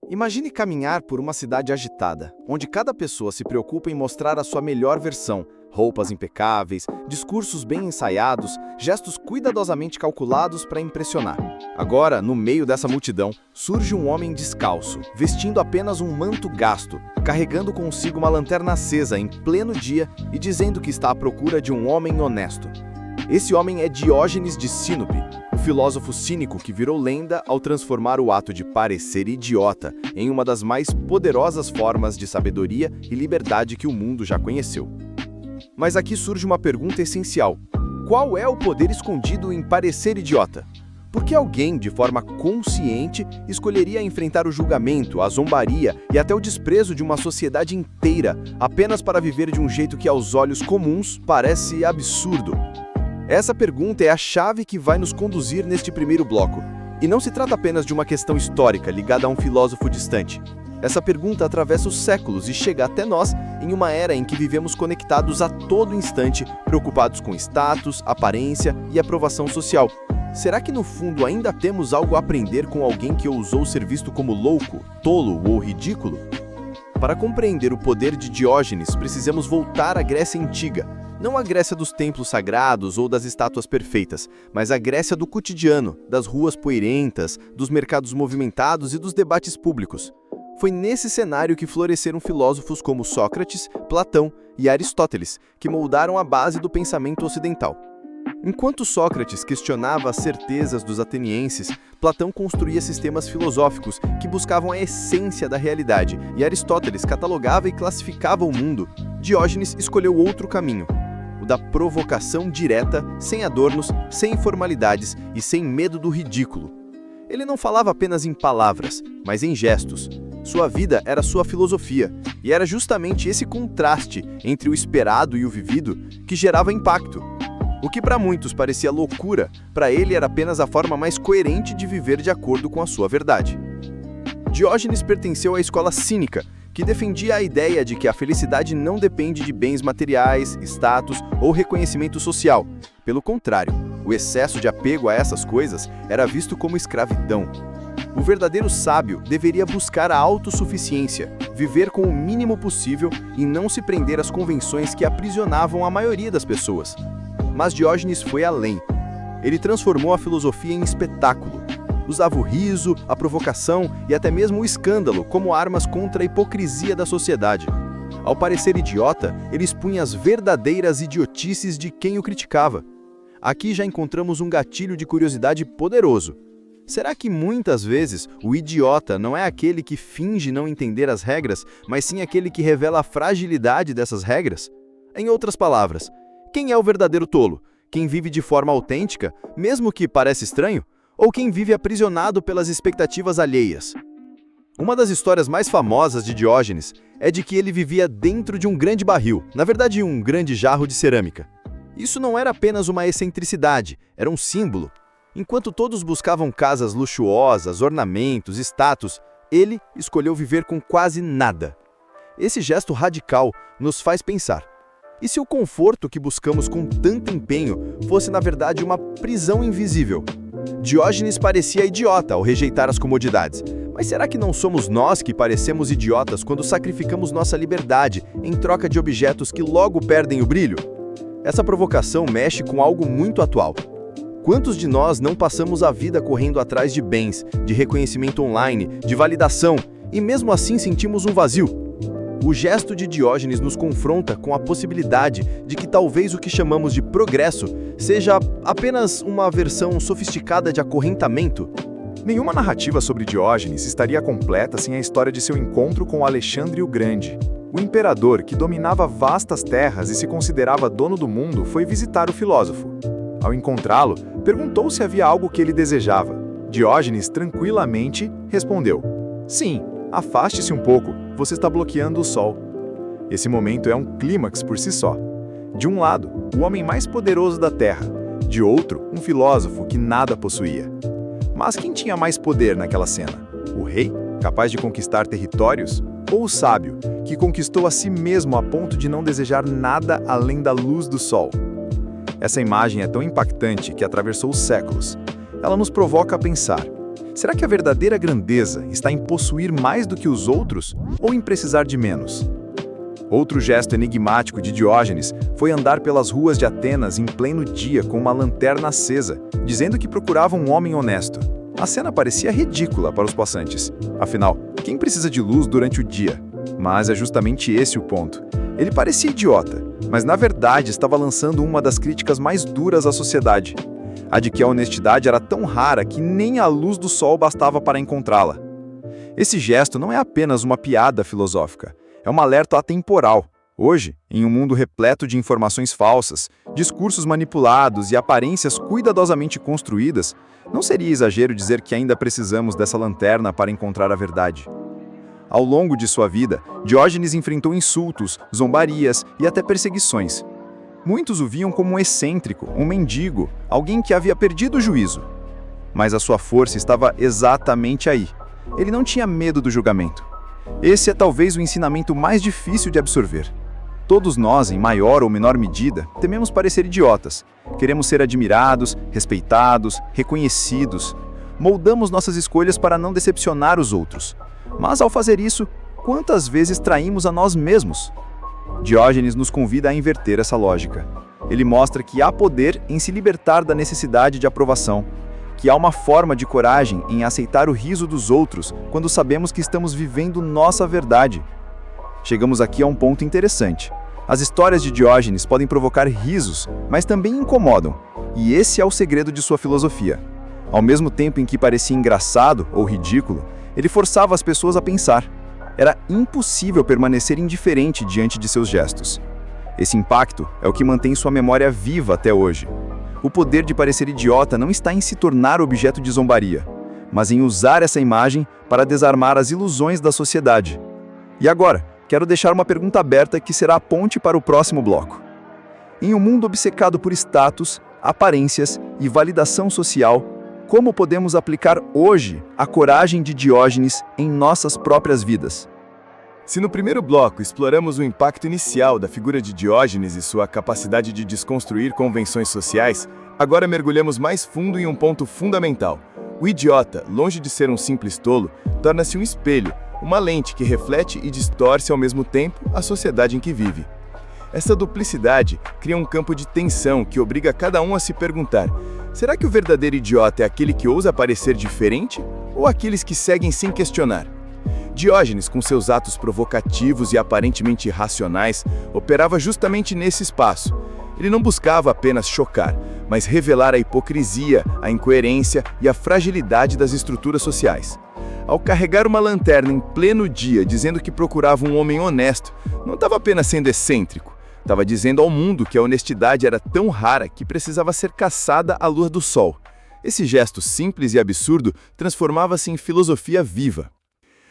Imagine caminhar por uma cidade agitada, onde cada pessoa se preocupa em mostrar a sua melhor versão, roupas impecáveis, discursos bem ensaiados, gestos cuidadosamente calculados para impressionar. Agora, no meio dessa multidão, surge um homem descalço, vestindo apenas um manto gasto, carregando consigo uma lanterna acesa em pleno dia e dizendo que está à procura de um homem honesto. Esse homem é Diógenes de Sinope, o filósofo cínico que virou lenda ao transformar o ato de parecer idiota em uma das mais poderosas formas de sabedoria e liberdade que o mundo já conheceu. Mas aqui surge uma pergunta essencial: qual é o poder escondido em parecer idiota? Por que alguém, de forma consciente, escolheria enfrentar o julgamento, a zombaria e até o desprezo de uma sociedade inteira apenas para viver de um jeito que aos olhos comuns parece absurdo? Essa pergunta é a chave que vai nos conduzir neste primeiro bloco. E não se trata apenas de uma questão histórica ligada a um filósofo distante. Essa pergunta atravessa os séculos e chega até nós em uma era em que vivemos conectados a todo instante, preocupados com status, aparência e aprovação social. Será que no fundo ainda temos algo a aprender com alguém que ousou ser visto como louco, tolo ou ridículo? Para compreender o poder de Diógenes, precisamos voltar à Grécia Antiga. Não a Grécia dos templos sagrados ou das estátuas perfeitas, mas a Grécia do cotidiano, das ruas poeirentas, dos mercados movimentados e dos debates públicos. Foi nesse cenário que floresceram filósofos como Sócrates, Platão e Aristóteles, que moldaram a base do pensamento ocidental. Enquanto Sócrates questionava as certezas dos atenienses, Platão construía sistemas filosóficos que buscavam a essência da realidade, e Aristóteles catalogava e classificava o mundo. Diógenes escolheu outro caminho: o da provocação direta, sem adornos, sem informalidades e sem medo do ridículo. Ele não falava apenas em palavras, mas em gestos. Sua vida era sua filosofia, e era justamente esse contraste entre o esperado e o vivido que gerava impacto. O que para muitos parecia loucura, para ele era apenas a forma mais coerente de viver de acordo com a sua verdade. Diógenes pertenceu à escola cínica, que defendia a ideia de que a felicidade não depende de bens materiais, status ou reconhecimento social. Pelo contrário, o excesso de apego a essas coisas era visto como escravidão. O verdadeiro sábio deveria buscar a autossuficiência, viver com o mínimo possível e não se prender às convenções que aprisionavam a maioria das pessoas. Mas Diógenes foi além. Ele transformou a filosofia em espetáculo. Usava o riso, a provocação e até mesmo o escândalo como armas contra a hipocrisia da sociedade. Ao parecer idiota, ele expunha as verdadeiras idiotices de quem o criticava. Aqui já encontramos um gatilho de curiosidade poderoso. Será que muitas vezes o idiota não é aquele que finge não entender as regras, mas sim aquele que revela a fragilidade dessas regras? Em outras palavras, quem é o verdadeiro tolo? Quem vive de forma autêntica, mesmo que pareça estranho? Ou quem vive aprisionado pelas expectativas alheias? Uma das histórias mais famosas de Diógenes é de que ele vivia dentro de um grande barril, na verdade um grande jarro de cerâmica. Isso não era apenas uma excentricidade, era um símbolo. Enquanto todos buscavam casas luxuosas, ornamentos, status, ele escolheu viver com quase nada. Esse gesto radical nos faz pensar: e se o conforto que buscamos com tanto empenho fosse na verdade uma prisão invisível? Diógenes parecia idiota ao rejeitar as comodidades, mas será que não somos nós que parecemos idiotas quando sacrificamos nossa liberdade em troca de objetos que logo perdem o brilho? Essa provocação mexe com algo muito atual. Quantos de nós não passamos a vida correndo atrás de bens, de reconhecimento online, de validação, e mesmo assim sentimos um vazio? O gesto de Diógenes nos confronta com a possibilidade de que talvez o que chamamos de progresso seja apenas uma versão sofisticada de acorrentamento. Nenhuma narrativa sobre Diógenes estaria completa sem a história de seu encontro com Alexandre o Grande. O imperador, que dominava vastas terras e se considerava dono do mundo, foi visitar o filósofo. Ao encontrá-lo, perguntou se havia algo que ele desejava. Diógenes, tranquilamente, respondeu: "Sim, afaste-se um pouco, você está bloqueando o sol." Esse momento é um clímax por si só. De um lado, o homem mais poderoso da Terra. De outro, um filósofo que nada possuía. Mas quem tinha mais poder naquela cena? O rei, capaz de conquistar territórios? Ou o sábio, que conquistou a si mesmo a ponto de não desejar nada além da luz do sol? Essa imagem é tão impactante que atravessou os séculos. Ela nos provoca a pensar: Será que a verdadeira grandeza está em possuir mais do que os outros ou em precisar de menos? Outro gesto enigmático de Diógenes foi andar pelas ruas de Atenas em pleno dia com uma lanterna acesa, dizendo que procurava um homem honesto. A cena parecia ridícula para os passantes. Afinal, quem precisa de luz durante o dia? Mas é justamente esse o ponto. Ele parecia idiota, mas na verdade estava lançando uma das críticas mais duras à sociedade. A de que a honestidade era tão rara que nem a luz do sol bastava para encontrá-la. Esse gesto não é apenas uma piada filosófica, é um alerta atemporal. Hoje, em um mundo repleto de informações falsas, discursos manipulados e aparências cuidadosamente construídas, não seria exagero dizer que ainda precisamos dessa lanterna para encontrar a verdade. Ao longo de sua vida, Diógenes enfrentou insultos, zombarias e até perseguições. Muitos o viam como um excêntrico, um mendigo, alguém que havia perdido o juízo. Mas a sua força estava exatamente aí. Ele não tinha medo do julgamento. Esse é talvez o ensinamento mais difícil de absorver. Todos nós, em maior ou menor medida, tememos parecer idiotas. Queremos ser admirados, respeitados, reconhecidos. Moldamos nossas escolhas para não decepcionar os outros. Mas ao fazer isso, quantas vezes traímos a nós mesmos? Diógenes nos convida a inverter essa lógica. Ele mostra que há poder em se libertar da necessidade de aprovação, que há uma forma de coragem em aceitar o riso dos outros quando sabemos que estamos vivendo nossa verdade. Chegamos aqui a um ponto interessante. As histórias de Diógenes podem provocar risos, mas também incomodam, e esse é o segredo de sua filosofia. Ao mesmo tempo em que parecia engraçado ou ridículo, ele forçava as pessoas a pensar. Era impossível permanecer indiferente diante de seus gestos. Esse impacto é o que mantém sua memória viva até hoje. O poder de parecer idiota não está em se tornar objeto de zombaria, mas em usar essa imagem para desarmar as ilusões da sociedade. E agora, quero deixar uma pergunta aberta que será a ponte para o próximo bloco. Em um mundo obcecado por status, aparências e validação social, como podemos aplicar hoje a coragem de Diógenes em nossas próprias vidas? Se no primeiro bloco exploramos o impacto inicial da figura de Diógenes e sua capacidade de desconstruir convenções sociais, agora mergulhamos mais fundo em um ponto fundamental. O idiota, longe de ser um simples tolo, torna-se um espelho, uma lente que reflete e distorce ao mesmo tempo a sociedade em que vive. Essa duplicidade cria um campo de tensão que obriga cada um a se perguntar: será que o verdadeiro idiota é aquele que ousa parecer diferente ou aqueles que seguem sem questionar? Diógenes, com seus atos provocativos e aparentemente irracionais, operava justamente nesse espaço. Ele não buscava apenas chocar, mas revelar a hipocrisia, a incoerência e a fragilidade das estruturas sociais. Ao carregar uma lanterna em pleno dia dizendo que procurava um homem honesto, não estava apenas sendo excêntrico, estava dizendo ao mundo que a honestidade era tão rara que precisava ser caçada à luz do sol. Esse gesto simples e absurdo transformava-se em filosofia viva.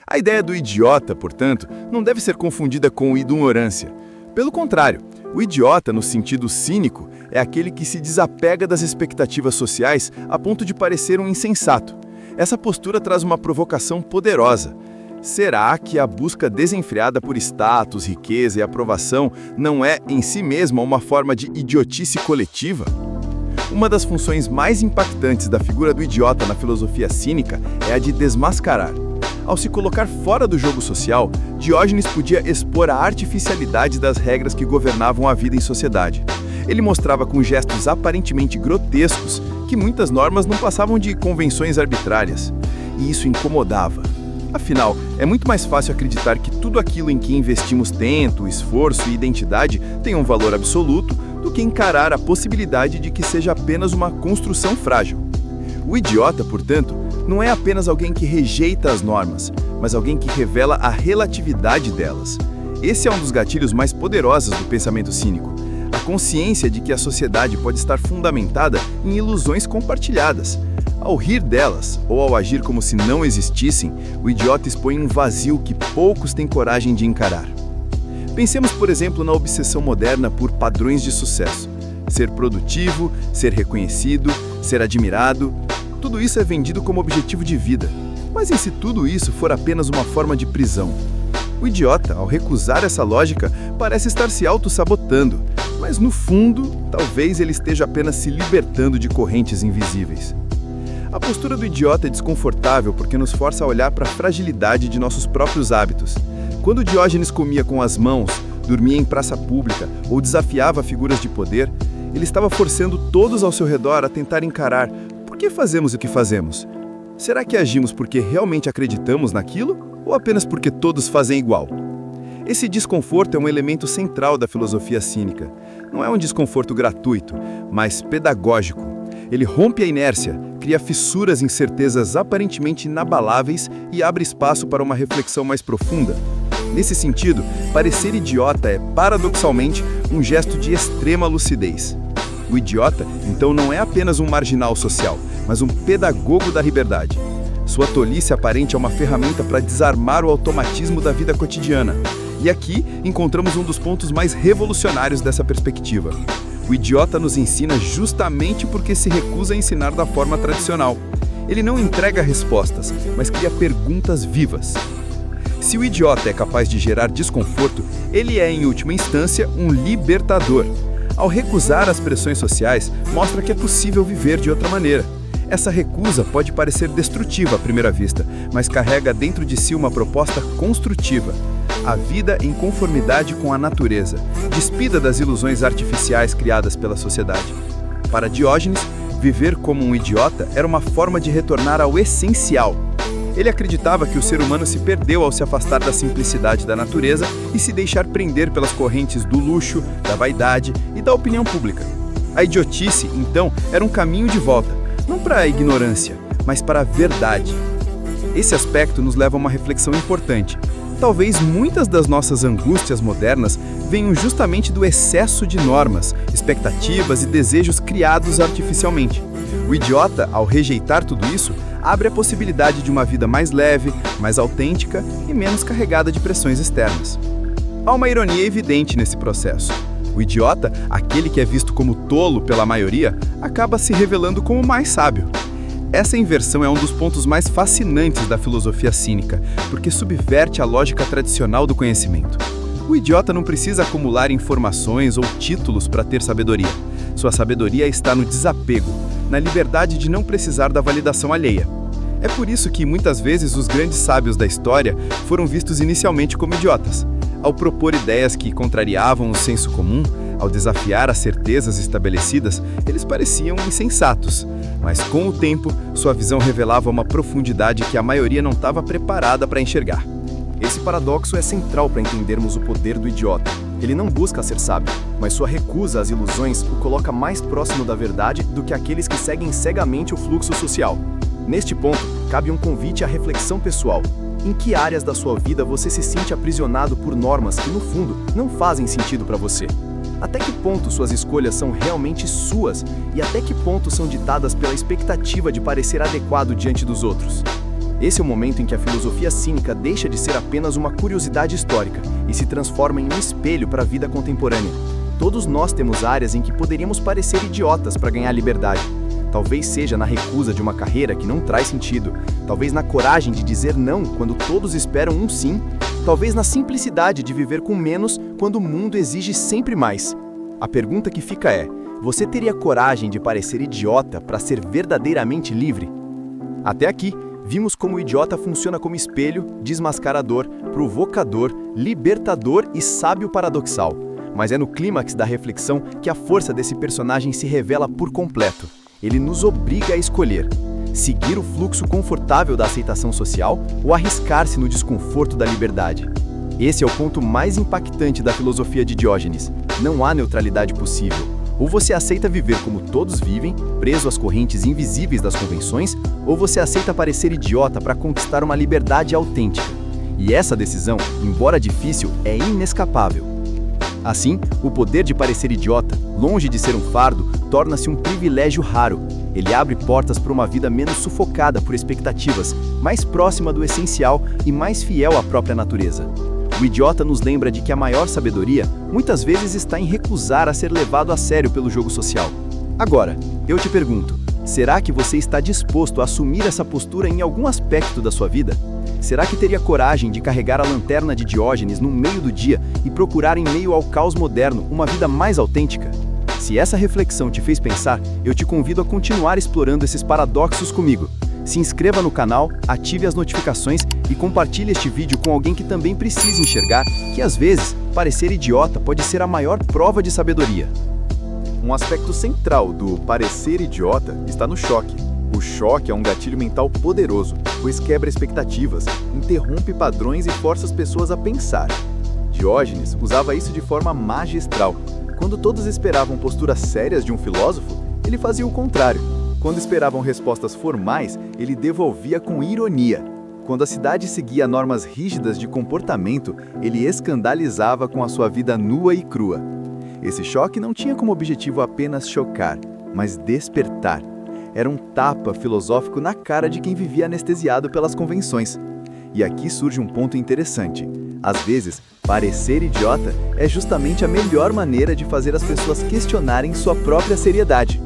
A ideia do idiota, portanto, não deve ser confundida com ignorância. Pelo contrário, o idiota, no sentido cínico, é aquele que se desapega das expectativas sociais a ponto de parecer um insensato. Essa postura traz uma provocação poderosa. Será que a busca desenfreada por status, riqueza e aprovação não é, em si mesma, uma forma de idiotice coletiva? Uma das funções mais impactantes da figura do idiota na filosofia cínica é a de desmascarar. Ao se colocar fora do jogo social, Diógenes podia expor a artificialidade das regras que governavam a vida em sociedade. Ele mostrava com gestos aparentemente grotescos que muitas normas não passavam de convenções arbitrárias. E isso incomodava. Afinal, é muito mais fácil acreditar que tudo aquilo em que investimos tempo, esforço e identidade tem um valor absoluto do que encarar a possibilidade de que seja apenas uma construção frágil. O idiota, portanto, não é apenas alguém que rejeita as normas, mas alguém que revela a relatividade delas. Esse é um dos gatilhos mais poderosos do pensamento cínico. A consciência de que a sociedade pode estar fundamentada em ilusões compartilhadas. Ao rir delas, ou ao agir como se não existissem, o idiota expõe um vazio que poucos têm coragem de encarar. Pensemos, por exemplo, na obsessão moderna por padrões de sucesso. Ser produtivo, ser reconhecido, ser admirado. Tudo isso é vendido como objetivo de vida. Mas e se tudo isso for apenas uma forma de prisão? O idiota, ao recusar essa lógica, parece estar se auto-sabotando, mas no fundo, talvez ele esteja apenas se libertando de correntes invisíveis. A postura do idiota é desconfortável porque nos força a olhar para a fragilidade de nossos próprios hábitos. Quando Diógenes comia com as mãos, dormia em praça pública ou desafiava figuras de poder, ele estava forçando todos ao seu redor a tentar encarar por que fazemos o que fazemos. Será que agimos porque realmente acreditamos naquilo ou apenas porque todos fazem igual? Esse desconforto é um elemento central da filosofia cínica. Não é um desconforto gratuito, mas pedagógico. Ele rompe a inércia, cria fissuras em certezas aparentemente inabaláveis e abre espaço para uma reflexão mais profunda. Nesse sentido, parecer idiota é, paradoxalmente, um gesto de extrema lucidez. O idiota, então, não é apenas um marginal social, mas um pedagogo da liberdade. Sua tolice aparente é uma ferramenta para desarmar o automatismo da vida cotidiana. E aqui encontramos um dos pontos mais revolucionários dessa perspectiva. O idiota nos ensina justamente porque se recusa a ensinar da forma tradicional. Ele não entrega respostas, mas cria perguntas vivas. Se o idiota é capaz de gerar desconforto, ele é, em última instância, um libertador. Ao recusar as pressões sociais, mostra que é possível viver de outra maneira. Essa recusa pode parecer destrutiva à primeira vista, mas carrega dentro de si uma proposta construtiva. A vida em conformidade com a natureza, despida das ilusões artificiais criadas pela sociedade. Para Diógenes, viver como um idiota era uma forma de retornar ao essencial. Ele acreditava que o ser humano se perdeu ao se afastar da simplicidade da natureza e se deixar prender pelas correntes do luxo, da vaidade e da opinião pública. A idiotice, então, era um caminho de volta, não para a ignorância, mas para a verdade. Esse aspecto nos leva a uma reflexão importante. Talvez muitas das nossas angústias modernas venham justamente do excesso de normas, expectativas e desejos criados artificialmente. O idiota, ao rejeitar tudo isso, abre a possibilidade de uma vida mais leve, mais autêntica e menos carregada de pressões externas. Há uma ironia evidente nesse processo. O idiota, aquele que é visto como tolo pela maioria, acaba se revelando como mais sábio. Essa inversão é um dos pontos mais fascinantes da filosofia cínica, porque subverte a lógica tradicional do conhecimento. O idiota não precisa acumular informações ou títulos para ter sabedoria. Sua sabedoria está no desapego, na liberdade de não precisar da validação alheia. É por isso que, muitas vezes, os grandes sábios da história foram vistos inicialmente como idiotas. Ao propor ideias que contrariavam o senso comum, ao desafiar as certezas estabelecidas, eles pareciam insensatos. Mas, com o tempo, sua visão revelava uma profundidade que a maioria não estava preparada para enxergar. Esse paradoxo é central para entendermos o poder do idiota. Ele não busca ser sábio, mas sua recusa às ilusões o coloca mais próximo da verdade do que aqueles que seguem cegamente o fluxo social. Neste ponto, cabe um convite à reflexão pessoal. Em que áreas da sua vida você se sente aprisionado por normas que, no fundo, não fazem sentido para você? Até que ponto suas escolhas são realmente suas e até que ponto são ditadas pela expectativa de parecer adequado diante dos outros? Esse é o momento em que a filosofia cínica deixa de ser apenas uma curiosidade histórica e se transforma em um espelho para a vida contemporânea. Todos nós temos áreas em que poderíamos parecer idiotas para ganhar liberdade. Talvez seja na recusa de uma carreira que não traz sentido, talvez na coragem de dizer não quando todos esperam um sim, talvez na simplicidade de viver com menos quando o mundo exige sempre mais. A pergunta que fica é: você teria coragem de parecer idiota para ser verdadeiramente livre? Até aqui, vimos como o idiota funciona como espelho, desmascarador, provocador, libertador e sábio paradoxal. Mas é no clímax da reflexão que a força desse personagem se revela por completo. Ele nos obriga a escolher: seguir o fluxo confortável da aceitação social ou arriscar-se no desconforto da liberdade. Esse é o ponto mais impactante da filosofia de Diógenes. Não há neutralidade possível. Ou você aceita viver como todos vivem, preso às correntes invisíveis das convenções, ou você aceita parecer idiota para conquistar uma liberdade autêntica. E essa decisão, embora difícil, é inescapável. Assim, o poder de parecer idiota, longe de ser um fardo, torna-se um privilégio raro. Ele abre portas para uma vida menos sufocada por expectativas, mais próxima do essencial e mais fiel à própria natureza. O idiota nos lembra de que a maior sabedoria, muitas vezes, está em recusar a ser levado a sério pelo jogo social. Agora, eu te pergunto, será que você está disposto a assumir essa postura em algum aspecto da sua vida? Será que teria coragem de carregar a lanterna de Diógenes no meio do dia e procurar em meio ao caos moderno uma vida mais autêntica? Se essa reflexão te fez pensar, eu te convido a continuar explorando esses paradoxos comigo. Se inscreva no canal, ative as notificações e compartilhe este vídeo com alguém que também precisa enxergar que, às vezes, parecer idiota pode ser a maior prova de sabedoria. Um aspecto central do parecer idiota está no choque. O choque é um gatilho mental poderoso, pois quebra expectativas, interrompe padrões e força as pessoas a pensar. Diógenes usava isso de forma magistral. Quando todos esperavam posturas sérias de um filósofo, ele fazia o contrário. Quando esperavam respostas formais, ele devolvia com ironia. Quando a cidade seguia normas rígidas de comportamento, ele escandalizava com a sua vida nua e crua. Esse choque não tinha como objetivo apenas chocar, mas despertar. Era um tapa filosófico na cara de quem vivia anestesiado pelas convenções. E aqui surge um ponto interessante. Às vezes, parecer idiota é justamente a melhor maneira de fazer as pessoas questionarem sua própria seriedade.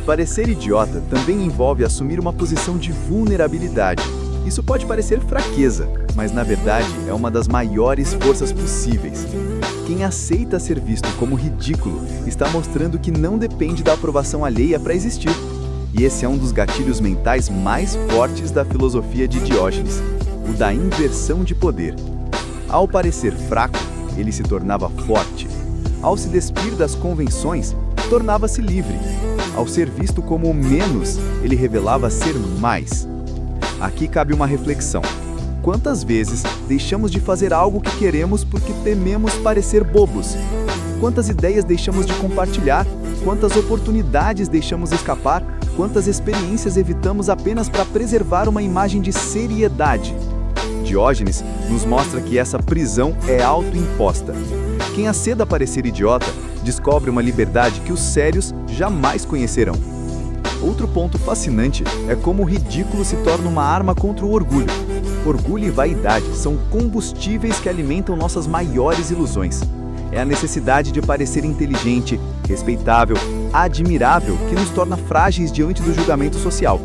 Parecer idiota também envolve assumir uma posição de vulnerabilidade. Isso pode parecer fraqueza, mas na verdade é uma das maiores forças possíveis. Quem aceita ser visto como ridículo está mostrando que não depende da aprovação alheia para existir. E esse é um dos gatilhos mentais mais fortes da filosofia de Diógenes, o da inversão de poder. Ao parecer fraco, ele se tornava forte. Ao se despir das convenções, tornava-se livre. Ao ser visto como menos, ele revelava ser mais. Aqui cabe uma reflexão. Quantas vezes deixamos de fazer algo que queremos porque tememos parecer bobos? Quantas ideias deixamos de compartilhar? Quantas oportunidades deixamos escapar? Quantas experiências evitamos apenas para preservar uma imagem de seriedade? Diógenes nos mostra que essa prisão é autoimposta. Quem aceda a parecer idiota descobre uma liberdade que os sérios jamais conhecerão. Outro ponto fascinante é como o ridículo se torna uma arma contra o orgulho. Orgulho e vaidade são combustíveis que alimentam nossas maiores ilusões. É a necessidade de parecer inteligente, respeitável, admirável que nos torna frágeis diante do julgamento social.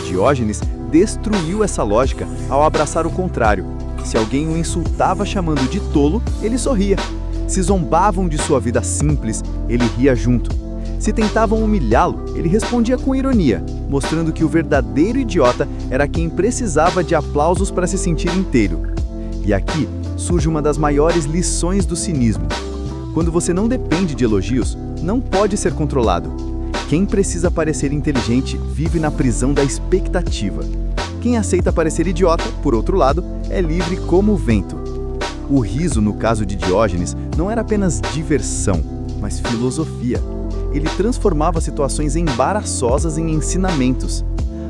Diógenes destruiu essa lógica ao abraçar o contrário. Se alguém o insultava chamando de tolo, ele sorria. Se zombavam de sua vida simples, ele ria junto. Se tentavam humilhá-lo, ele respondia com ironia, mostrando que o verdadeiro idiota era quem precisava de aplausos para se sentir inteiro. E aqui surge uma das maiores lições do cinismo. Quando você não depende de elogios, não pode ser controlado. Quem precisa parecer inteligente vive na prisão da expectativa. Quem aceita parecer idiota, por outro lado, é livre como o vento. O riso, no caso de Diógenes, não era apenas diversão, mas filosofia. Ele transformava situações embaraçosas em ensinamentos.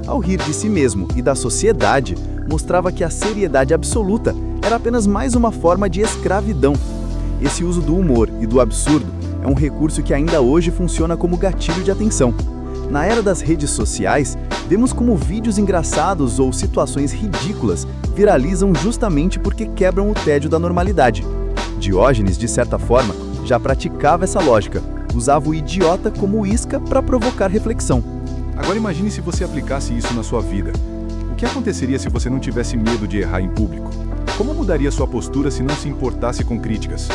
Ao rir de si mesmo e da sociedade, mostrava que a seriedade absoluta era apenas mais uma forma de escravidão. Esse uso do humor e do absurdo é um recurso que ainda hoje funciona como gatilho de atenção. Na era das redes sociais, vemos como vídeos engraçados ou situações ridículas viralizam justamente porque quebram o tédio da normalidade. Diógenes, de certa forma, já praticava essa lógica. Usava o idiota como isca para provocar reflexão. Agora imagine se você aplicasse isso na sua vida. O que aconteceria se você não tivesse medo de errar em público? Como mudaria sua postura se não se importasse com críticas?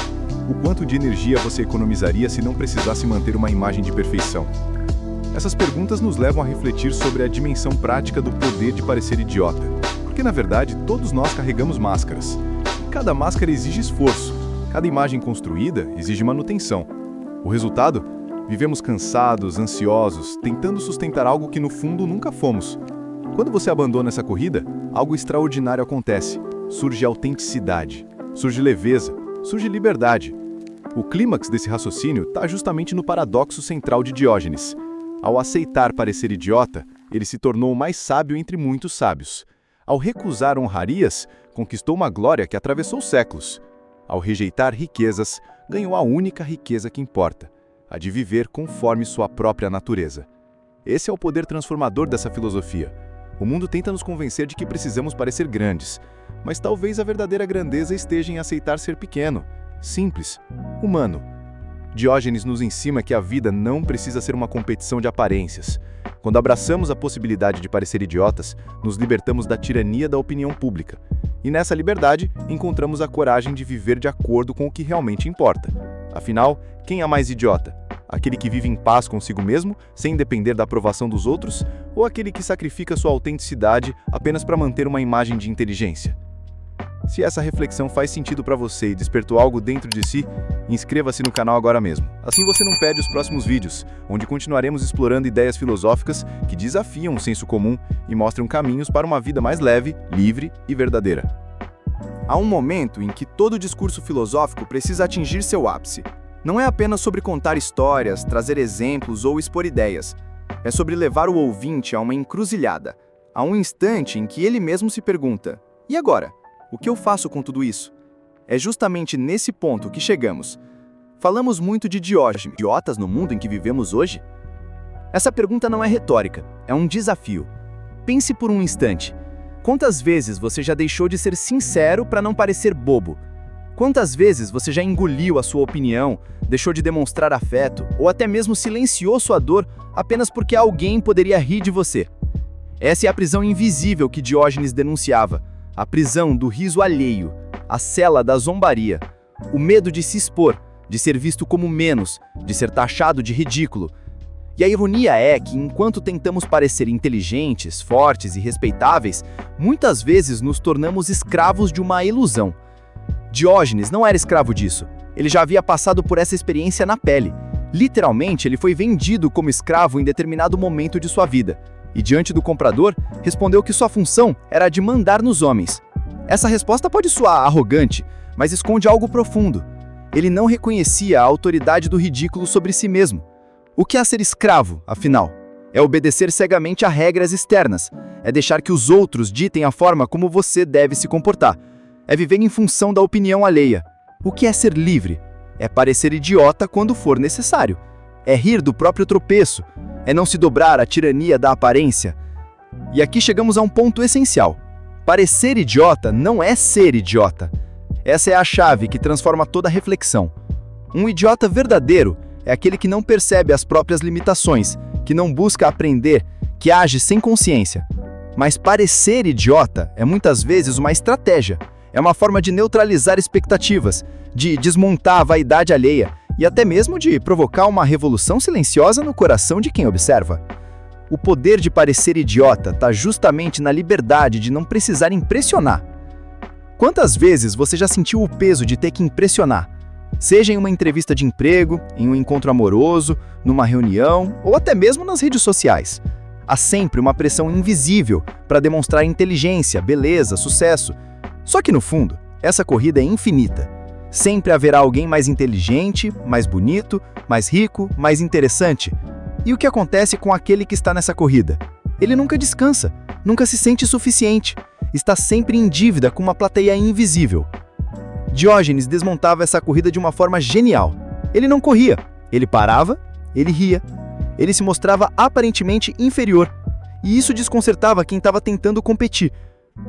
O quanto de energia você economizaria se não precisasse manter uma imagem de perfeição? Essas perguntas nos levam a refletir sobre a dimensão prática do poder de parecer idiota. Porque, na verdade, todos nós carregamos máscaras. Cada máscara exige esforço. Cada imagem construída exige manutenção. O resultado? Vivemos cansados, ansiosos, tentando sustentar algo que no fundo nunca fomos. Quando você abandona essa corrida, algo extraordinário acontece. Surge autenticidade, surge leveza, surge liberdade. O clímax desse raciocínio está justamente no paradoxo central de Diógenes. Ao aceitar parecer idiota, ele se tornou o mais sábio entre muitos sábios. Ao recusar honrarias, conquistou uma glória que atravessou séculos. Ao rejeitar riquezas, ganhou a única riqueza que importa, a de viver conforme sua própria natureza. Esse é o poder transformador dessa filosofia. O mundo tenta nos convencer de que precisamos parecer grandes, mas talvez a verdadeira grandeza esteja em aceitar ser pequeno, simples, humano. Diógenes nos ensina que a vida não precisa ser uma competição de aparências. Quando abraçamos a possibilidade de parecer idiotas, nos libertamos da tirania da opinião pública. E nessa liberdade, encontramos a coragem de viver de acordo com o que realmente importa. Afinal, quem é mais idiota? Aquele que vive em paz consigo mesmo, sem depender da aprovação dos outros, ou aquele que sacrifica sua autenticidade apenas para manter uma imagem de inteligência? Se essa reflexão faz sentido para você e despertou algo dentro de si, inscreva-se no canal agora mesmo. Assim você não perde os próximos vídeos, onde continuaremos explorando ideias filosóficas que desafiam o senso comum e mostram caminhos para uma vida mais leve, livre e verdadeira. Há um momento em que todo discurso filosófico precisa atingir seu ápice. Não é apenas sobre contar histórias, trazer exemplos ou expor ideias. É sobre levar o ouvinte a uma encruzilhada, a um instante em que ele mesmo se pergunta: e agora? O que eu faço com tudo isso? É justamente nesse ponto que chegamos. Falamos muito de Diógenes, idiotas no mundo em que vivemos hoje? Essa pergunta não é retórica, é um desafio. Pense por um instante. Quantas vezes você já deixou de ser sincero para não parecer bobo? Quantas vezes você já engoliu a sua opinião, deixou de demonstrar afeto, ou até mesmo silenciou sua dor apenas porque alguém poderia rir de você? Essa é a prisão invisível que Diógenes denunciava, a prisão do riso alheio, a cela da zombaria, o medo de se expor, de ser visto como menos, de ser taxado de ridículo. E a ironia é que, enquanto tentamos parecer inteligentes, fortes e respeitáveis, muitas vezes nos tornamos escravos de uma ilusão. Diógenes não era escravo disso. Ele já havia passado por essa experiência na pele. Literalmente, ele foi vendido como escravo em determinado momento de sua vida. E diante do comprador, respondeu que sua função era a de mandar nos homens. Essa resposta pode soar arrogante, mas esconde algo profundo. Ele não reconhecia a autoridade do ridículo sobre si mesmo. O que é ser escravo, afinal? É obedecer cegamente a regras externas. É deixar que os outros ditem a forma como você deve se comportar. É viver em função da opinião alheia. O que é ser livre? É parecer idiota quando for necessário. É rir do próprio tropeço. É não se dobrar à tirania da aparência. E aqui chegamos a um ponto essencial. Parecer idiota não é ser idiota. Essa é a chave que transforma toda a reflexão. Um idiota verdadeiro é aquele que não percebe as próprias limitações, que não busca aprender, que age sem consciência. Mas parecer idiota é muitas vezes uma estratégia. É uma forma de neutralizar expectativas, de desmontar a vaidade alheia e até mesmo de provocar uma revolução silenciosa no coração de quem observa. O poder de parecer idiota está justamente na liberdade de não precisar impressionar. Quantas vezes você já sentiu o peso de ter que impressionar? Seja em uma entrevista de emprego, em um encontro amoroso, numa reunião ou até mesmo nas redes sociais. Há sempre uma pressão invisível para demonstrar inteligência, beleza, sucesso. Só que no fundo, essa corrida é infinita. Sempre haverá alguém mais inteligente, mais bonito, mais rico, mais interessante. E o que acontece com aquele que está nessa corrida? Ele nunca descansa, nunca se sente suficiente, está sempre em dívida com uma plateia invisível. Diógenes desmontava essa corrida de uma forma genial. Ele não corria, ele parava, ele ria. Ele se mostrava aparentemente inferior, e isso desconcertava quem estava tentando competir.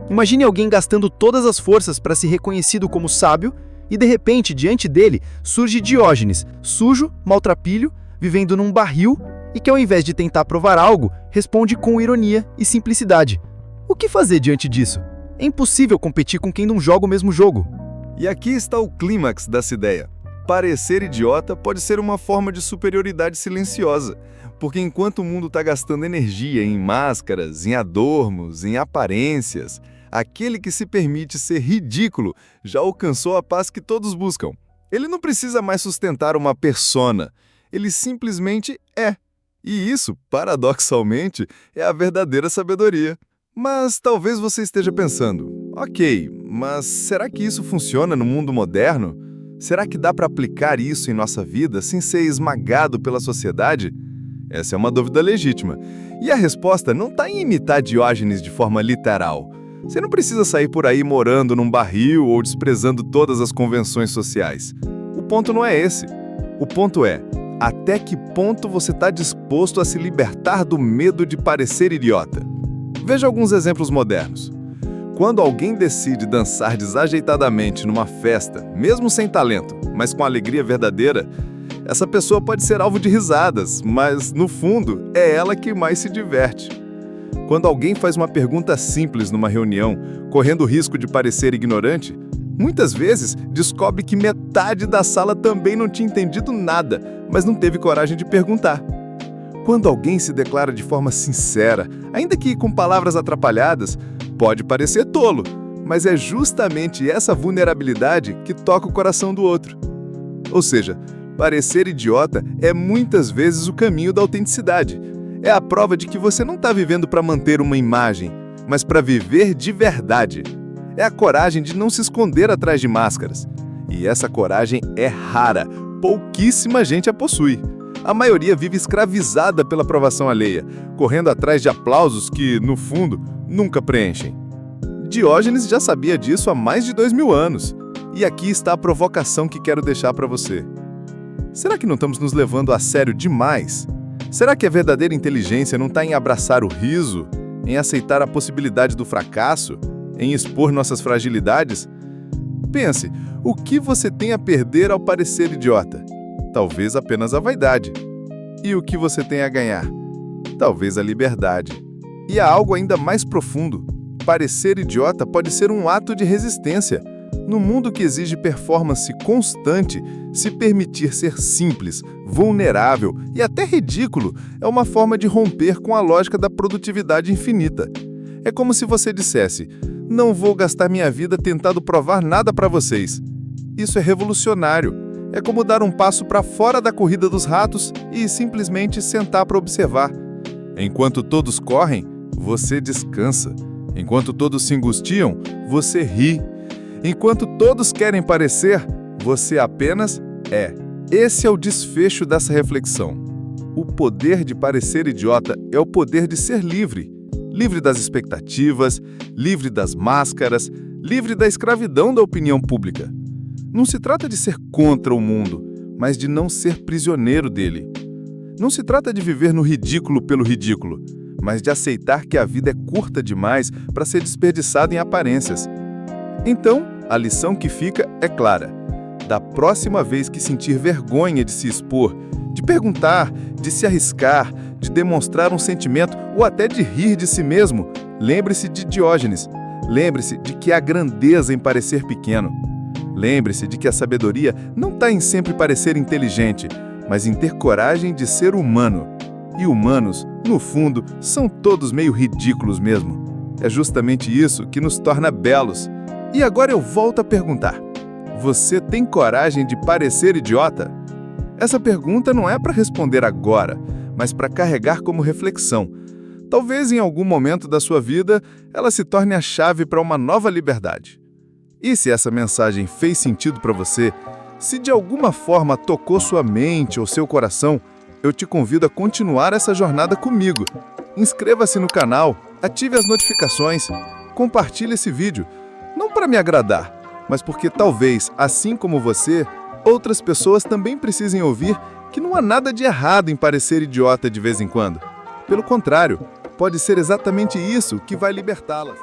Imagine alguém gastando todas as forças para ser reconhecido como sábio, e de repente, diante dele, surge Diógenes, sujo, maltrapilho, vivendo num barril, e que ao invés de tentar provar algo, responde com ironia e simplicidade. O que fazer diante disso? É impossível competir com quem não joga o mesmo jogo. E aqui está o clímax dessa ideia. Parecer idiota pode ser uma forma de superioridade silenciosa, porque enquanto o mundo está gastando energia em máscaras, em adornos, em aparências, aquele que se permite ser ridículo já alcançou a paz que todos buscam. Ele não precisa mais sustentar uma persona, ele simplesmente é. E isso, paradoxalmente, é a verdadeira sabedoria. Mas talvez você esteja pensando, ok, mas será que isso funciona no mundo moderno? Será que dá para aplicar isso em nossa vida sem ser esmagado pela sociedade? Essa é uma dúvida legítima. E a resposta não está em imitar Diógenes de forma literal. Você não precisa sair por aí morando num barril ou desprezando todas as convenções sociais. O ponto não é esse. O ponto é, até que ponto você está disposto a se libertar do medo de parecer idiota? Veja alguns exemplos modernos. Quando alguém decide dançar desajeitadamente numa festa, mesmo sem talento, mas com alegria verdadeira, essa pessoa pode ser alvo de risadas, mas, no fundo, é ela que mais se diverte. Quando alguém faz uma pergunta simples numa reunião, correndo o risco de parecer ignorante, Muitas vezes, descobre que metade da sala também não tinha entendido nada, mas não teve coragem de perguntar. Quando alguém se declara de forma sincera, ainda que com palavras atrapalhadas, pode parecer tolo, mas é justamente essa vulnerabilidade que toca o coração do outro. Ou seja, parecer idiota é muitas vezes o caminho da autenticidade. É a prova de que você não está vivendo para manter uma imagem, mas para viver de verdade. É a coragem de não se esconder atrás de máscaras. E essa coragem é rara, pouquíssima gente a possui. A maioria vive escravizada pela aprovação alheia, correndo atrás de aplausos que, no fundo, nunca preenchem. Diógenes já sabia disso há mais de 2000 anos. E aqui está a provocação que quero deixar para você. Será que não estamos nos levando a sério demais? Será que a verdadeira inteligência não está em abraçar o riso, em aceitar a possibilidade do fracasso, em expor nossas fragilidades? Pense, o que você tem a perder ao parecer idiota? Talvez apenas a vaidade. E o que você tem a ganhar? Talvez a liberdade. E há algo ainda mais profundo. Parecer idiota pode ser um ato de resistência. No mundo que exige performance constante, se permitir ser simples, vulnerável e até ridículo é uma forma de romper com a lógica da produtividade infinita. É como se você dissesse: não vou gastar minha vida tentando provar nada para vocês. Isso é revolucionário. É como dar um passo para fora da corrida dos ratos e simplesmente sentar para observar. Enquanto todos correm, você descansa. Enquanto todos se angustiam, você ri. Enquanto todos querem parecer, você apenas é. Esse é o desfecho dessa reflexão. O poder de parecer idiota é o poder de ser livre. Livre das expectativas, livre das máscaras, livre da escravidão da opinião pública. Não se trata de ser contra o mundo, mas de não ser prisioneiro dele. Não se trata de viver no ridículo pelo ridículo, mas de aceitar que a vida é curta demais para ser desperdiçada em aparências. Então, a lição que fica é clara. Da próxima vez que sentir vergonha de se expor, de perguntar, de se arriscar, de demonstrar um sentimento ou até de rir de si mesmo, lembre-se de Diógenes. Lembre-se de que há grandeza em parecer pequeno. Lembre-se de que a sabedoria não está em sempre parecer inteligente, mas em ter coragem de ser humano. E humanos, no fundo, são todos meio ridículos mesmo. É justamente isso que nos torna belos. E agora eu volto a perguntar: você tem coragem de parecer idiota? Essa pergunta não é para responder agora, mas para carregar como reflexão. Talvez em algum momento da sua vida ela se torne a chave para uma nova liberdade. E se essa mensagem fez sentido para você, se de alguma forma tocou sua mente ou seu coração, eu te convido a continuar essa jornada comigo. Inscreva-se no canal, ative as notificações, compartilhe esse vídeo. Não para me agradar, mas porque talvez, assim como você, outras pessoas também precisem ouvir que não há nada de errado em parecer idiota de vez em quando. Pelo contrário, pode ser exatamente isso que vai libertá-las.